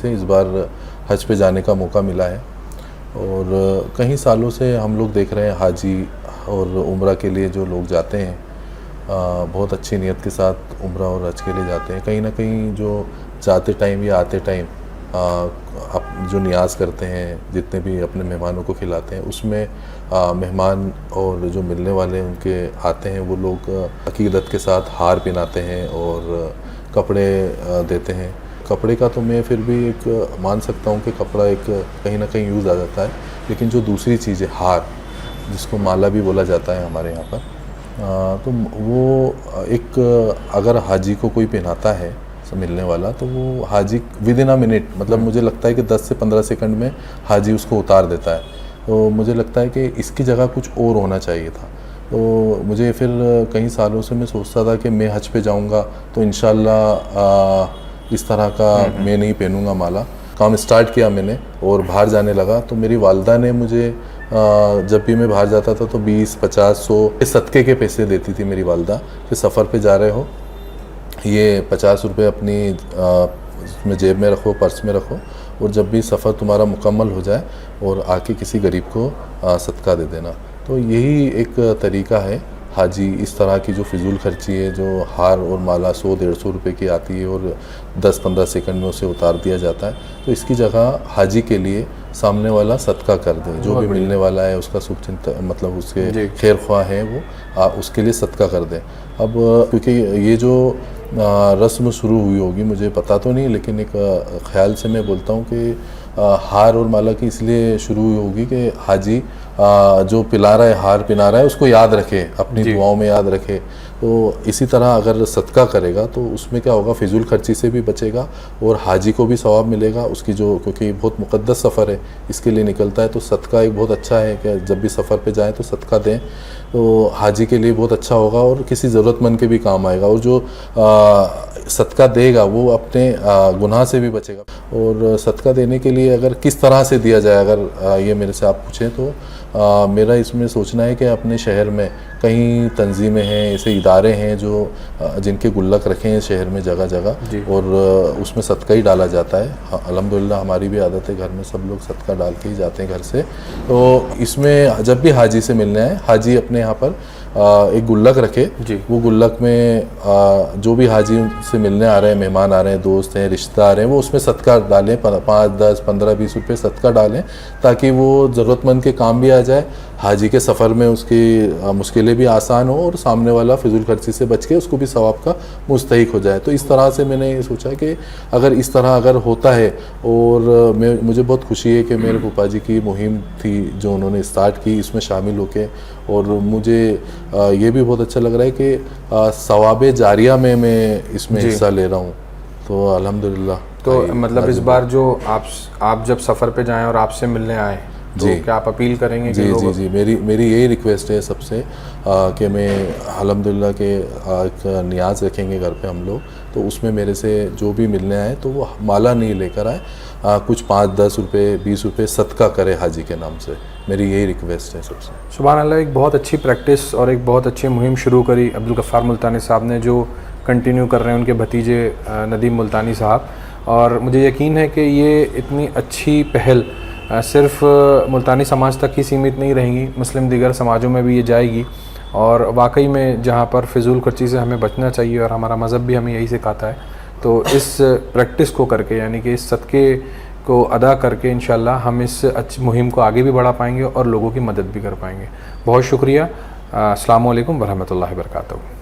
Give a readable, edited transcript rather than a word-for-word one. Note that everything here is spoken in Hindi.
से इस बार हज पे जाने का मौका मिला है और कई सालों से हम लोग देख रहे हैं हाजी और उम्रा के लिए जो लोग जाते हैं बहुत अच्छी नीयत के साथ उम्रा और हज के लिए जाते हैं। कहीं ना कहीं जो जाते टाइम या आते टाइम जो नियाज़ करते हैं, जितने भी अपने मेहमानों को खिलाते हैं, उसमें मेहमान और जो मिलने वाले उनके आते हैं वो लोग अकीदत के साथ हार पहनाते हैं और कपड़े देते हैं। कपड़े का तो मैं फिर भी एक मान सकता हूँ कि कपड़ा एक कहीं ना कहीं यूज़ आ जाता है, लेकिन जो दूसरी चीज़ है हार, जिसको माला भी बोला जाता है हमारे यहाँ पर, तो वो एक अगर हाजी को कोई पहनाता है मिलने वाला, तो वो हाजी विद इन अ मिनट, मतलब मुझे लगता है कि 10 से 15 सेकंड में हाजी उसको उतार देता है। तो मुझे लगता है कि इसकी जगह कुछ और होना चाहिए था। तो मुझे फिर कई सालों से मैं सोचता था कि मैं हज पे जाऊंगा तो इंशाल्लाह इस तरह का मैं नहीं पहनूंगा माला। काम स्टार्ट किया मैंने और बाहर जाने लगा, तो मेरी वालदा ने मुझे जब भी मैं बाहर जाता था तो 20, 50, 100 सदक़े के पैसे देती थी मेरी वालदा कि सफ़र पे जा रहे हो, ये 50 रुपये अपनी उसमें जेब में रखो, पर्स में रखो, और जब भी सफ़र तुम्हारा मुकम्मल हो जाए और आके किसी गरीब को सदका दे देना। तो यही एक तरीका है हाजी, इस तरह की जो फिजूल खर्ची है, जो हार और माला 100-150 रुपये की आती है और 10-15 सेकंड में उसे उतार दिया जाता है, तो इसकी जगह हाजी के लिए सामने वाला सदका कर दे, जो भी मिलने वाला है उसका शुभचिंतन, मतलब उसके खैर ख्वाह है वो उसके लिए सदका कर दे। अब क्योंकि ये जो रस्म शुरू हुई होगी मुझे पता तो नहीं, लेकिन एक ख्याल से मैं बोलता हूँ कि हार और माला की इसलिए शुरू हुई होगी कि हाजी जो पिला रहा है, हार पिला रहा है, उसको याद रखे, अपनी दुआओं में याद रखे। तो इसी तरह अगर सदका करेगा तो उसमें क्या होगा, फिजूल खर्ची से भी बचेगा और हाजी को भी सवाब मिलेगा उसकी, जो क्योंकि बहुत मुक़द्दस सफ़र है इसके लिए निकलता है। तो सदका एक बहुत अच्छा है कि जब भी सफ़र पे जाएं तो सदका दें, तो हाजी के लिए बहुत अच्छा होगा और किसी ज़रूरतमंद के भी काम आएगा। और जो सदका देगा वो अपने गुनाह से भी बचेगा। और सदका देने के लिए अगर किस तरह से दिया जाए, अगर ये मेरे से आप पूछें तो मेरा इसमें सोचना है कि अपने शहर में कई तंजीमें हैं, ऐसे इदारे हैं जो जिनके गुल्लक रखे हैं शहर में जगह जगह, और उसमें सदका ही डाला जाता है। अल्हम्दुलिल्लाह हमारी भी आदत है, घर में सब लोग सदका डाल के ही जाते हैं घर से। तो इसमें जब भी हाजी से मिलने आए, हाजी अपने यहाँ पर एक गुल्लक रखे, वो गुल्लक में जो भी हाजी से मिलने आ रहे हैं, मेहमान आ रहे हैं, दोस्त हैं, रिश्तेदार हैं, वो उसमें सदका डालें, 5, 10, 15, 20 रुपये सदका डालें, ताकि वो ज़रूरतमंद के काम भी आ जाए, हाजी के सफ़र में उसकी मुश्किलें भी आसान हो और सामने वाला फिजूल खर्ची से बच के उसको भी सवाब का मुस्तहिक हो जाए। तो इस तरह से मैंने ये सोचा कि अगर इस तरह अगर होता है, और मुझे बहुत खुशी है कि मेरे फूफा जी की मुहिम थी जो उन्होंने स्टार्ट की, इसमें शामिल होके, और मुझे ये भी बहुत अच्छा लग रहा है कि सवाब जारिया में मैं इसमें हिस्सा ले रहा हूँ। तो अल्हम्दुलिल्लाह। तो मतलब इस बार जो आप जब सफ़र पे जाएं और आपसे मिलने आए, तो क्या आप अपील करेंगे? जी, मेरी यही रिक्वेस्ट है सबसे कि मैं अल्हम्दुलिल्लाह के एक नियाज़ रखेंगे घर पे हम लोग, तो उसमें मेरे से जो भी मिलने आए तो वो माला नहीं लेकर आए, कुछ 5-10 रुपये 20 रुपये सदका करे हाजी के नाम से। मेरी यही रिक्वेस्ट है सबसे। सुभान अल्लाह, एक बहुत अच्छी प्रैक्टिस और एक बहुत अच्छी मुहिम शुरू करी अब्दुल गफ़्फ़ार मुल्तानी साहब ने, जो कंटिन्यू कर रहे हैं उनके भतीजे नदीम मुल्तानी साहब। और मुझे यकीन है कि ये इतनी अच्छी पहल सिर्फ़ मुल्तानी समाज तक ही सीमित नहीं रहेंगी, मुस्लिम दीगर समाजों में भी ये जाएगी। और वाकई में जहाँ पर फिजूल खर्ची से हमें बचना चाहिए और हमारा मज़हब भी हमें यही सिखाता है, तो इस प्रैक्टिस को करके, यानी कि इस सदक़े को अदा करके इंशाल्लाह हम इस अच्छी मुहिम को आगे भी बढ़ा पाएंगे और लोगों की मदद भी कर पाएंगे। बहुत शुक्रिया। अस्सलामु अलैकुम वरहमतुल्लाहि वबरकातुहू।